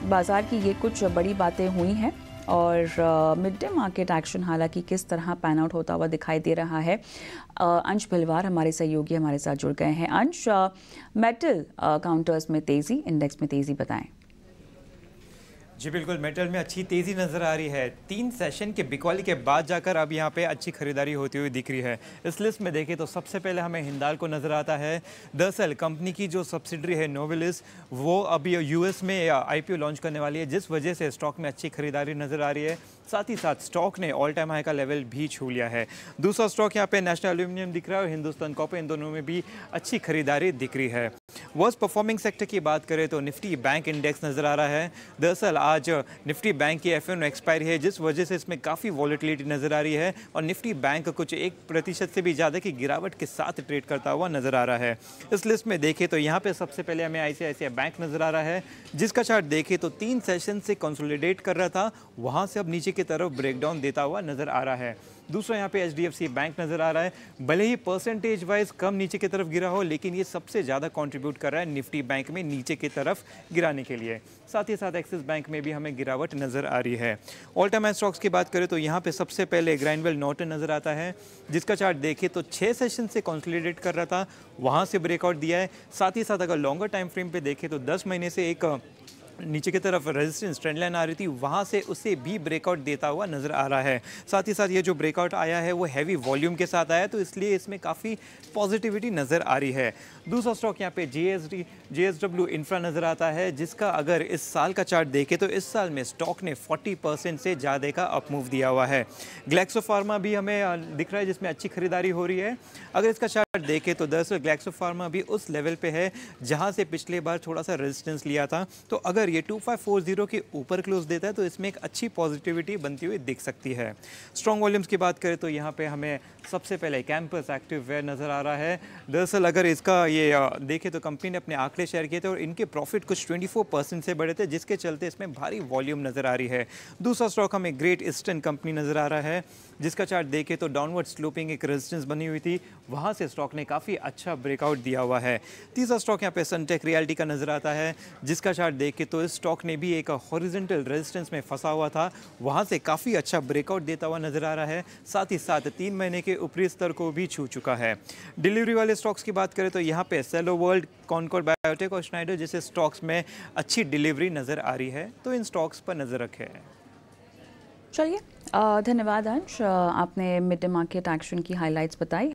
बाजार की ये कुछ बड़ी बातें हुई हैं और मिड डे मार्केट एक्शन हालांकि किस तरह पैन आउट होता हुआ दिखाई दे रहा है। अंश भिलवार हमारे सहयोगी हमारे साथ जुड़ गए हैं। अंश, मेटल काउंटर्स में तेजी, इंडेक्स में तेजी बताएं। जी बिल्कुल, मेटल में अच्छी तेज़ी नज़र आ रही है। 3 सेशन के बिकवाली के बाद जाकर अब यहाँ पे अच्छी खरीदारी होती हुई दिख रही है। इस लिस्ट में देखें तो सबसे पहले हमें हिंदाल को नज़र आता है। दरअसल कंपनी की जो सब्सिडरी है नोवेलिस, वो अभी यूएस में आईपीओ लॉन्च करने वाली है, जिस वजह से स्टॉक में अच्छी खरीदारी नज़र आ रही है। साथ ही साथ स्टॉक ने ऑल टाइम हाई का लेवल भी छू लिया है। दूसरा स्टॉक यहाँ पे नेशनल एल्यूमिनियम दिख रहा है और हिंदुस्तान कॉपर, इन दोनों में भी अच्छी खरीदारी दिख रही है। वर्स्ट परफॉर्मिंग सेक्टर की बात करें तो निफ्टी बैंक इंडेक्स नज़र आ रहा है। दरअसल आज निफ्टी बैंक की F1 एक्सपायरी है, जिस वजह से इसमें काफ़ी वॉलेटिलिटी नज़र आ रही है और निफ्टी बैंक कुछ 1% से भी ज़्यादा की गिरावट के साथ ट्रेड करता हुआ नज़र आ रहा है। इस लिस्ट में देखें तो यहाँ पे सबसे पहले हमें ICICI बैंक नज़र आ रहा है, जिसका चार्ट देखें तो 3 सेशन से कंसोलिडेट कर रहा था, वहाँ से अब नीचे की तरफ ब्रेकडाउन देता हुआ नज़र आ रहा है। दूसरा यहाँ पे HDFC बैंक नज़र आ रहा है। भले ही परसेंटेज वाइज कम नीचे की तरफ गिरा हो, लेकिन ये सबसे ज़्यादा कंट्रीब्यूट कर रहा है निफ्टी बैंक में नीचे की तरफ गिराने के लिए। साथ ही साथ एक्सिस बैंक में भी हमें गिरावट नज़र आ रही है। ऑल टाइम हाई स्टॉक्स की बात करें तो यहाँ पे सबसे पहले ग्राइंडवेल नॉर्टन नज़र आता है, जिसका चार्ट देखें तो 6 सेशन से कंसोलिडेट कर रहा था, वहाँ से ब्रेकआउट दिया है। साथ ही साथ अगर लॉन्गर टाइम फ्रेम पे देखें तो 10 महीने से एक नीचे की तरफ रेजिस्टेंस ट्रेंड लाइन आ रही थी, वहाँ से उसे भी ब्रेकआउट देता हुआ नज़र आ रहा है। साथ ही साथ ये जो ब्रेकआउट आया है वो हैवी वॉल्यूम के साथ आया, तो इसलिए इसमें काफ़ी पॉजिटिविटी नज़र आ रही है। दूसरा स्टॉक यहाँ पे JSW इंफ्रा नज़र आता है, जिसका अगर इस साल का चार्ट देखें तो इस साल में स्टॉक ने 40% से ज़्यादा का अप मूव दिया हुआ है। ग्लैक्सो फार्मा भी हमें दिख रहा है, जिसमें अच्छी खरीदारी हो रही है। अगर इसका चार्ट देखें तो दरअसल ग्लैक्सो फार्मा भी उस लेवल पे है जहाँ से पिछले बार थोड़ा सा रेजिस्टेंस लिया था, तो अगर ये 2540 के ऊपर क्लोज देता है तो इसमें एक अच्छी पॉजिटिविटी बनती हुई दिख सकती है। स्ट्रॉन्ग वॉल्यूम्स की बात करें तो यहाँ पे हमें सबसे पहले कैंपस एक्टिव वेयर नज़र आ रहा है। दरअसल अगर इसका ये देखें तो कंपनी ने अपने आंकड़े शेयर किए थे और इनके प्रॉफिट कुछ 24% से बढ़े थे, जिसके चलते इसमें भारी वॉल्यूम नज़र आ रही है। दूसरा स्टॉक हमें ग्रेट ईस्टर्न कंपनी नज़र आ रहा है, जिसका चार्ट देखें तो डाउनवर्ड स्लोपिंग एक रेजिस्टेंस बनी हुई थी, वहाँ से स्टॉक ने काफ़ी अच्छा ब्रेकआउट दिया हुआ है। तीसरा स्टॉक यहाँ पे सनटेक रियल्टी का नज़र आता है, जिसका चार्ट देखें तो इस स्टॉक ने भी एक हॉरिजॉन्टल रेजिस्टेंस में फंसा हुआ था, वहाँ से काफ़ी अच्छा ब्रेकआउट देता हुआ नज़र आ रहा है। साथ ही साथ 3 महीने के ऊपरी स्तर को भी छू चुका है। डिलीवरी वाले स्टॉक्स की बात करें तो यहाँ पे सेलो वर्ल्ड, कॉनकॉर्ड बायोटेक और स्नाइडर जैसे स्टॉक्स में अच्छी डिलीवरी नज़र आ रही है, तो इन स्टॉक्स पर नज़र रखें। चलिए, धन्यवाद अंश, आपने मिड डे मार्केट एक्शन की हाइलाइट्स बताई।